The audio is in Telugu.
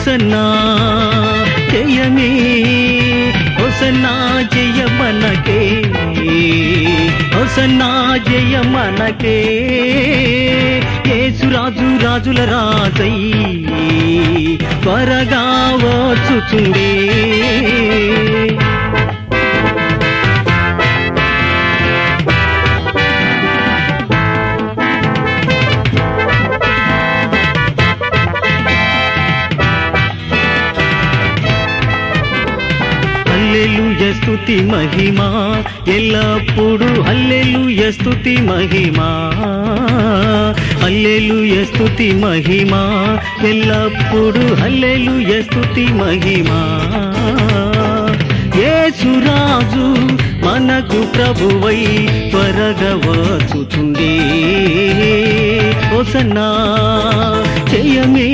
హోసన్నా జయమే హోసన్నా జయ మనకే హోసన్నా జయ మనకే యేసురాజు రాజుల రాజై త్వరగా వచ్చుచుండే హల్లెలూయా స్తుతి మహిమా ఎల్లప్పుడు హల్లెలూయా స్తుతి మహిమా హల్లెలూయా స్తుతి మహిమా ఎల్లప్పుడు హల్లెలూయా స్తుతి మహిమా యేసురాజు మనకు ప్రభువై త్వరగా వచ్చుచుండే హోసన్నా జయమే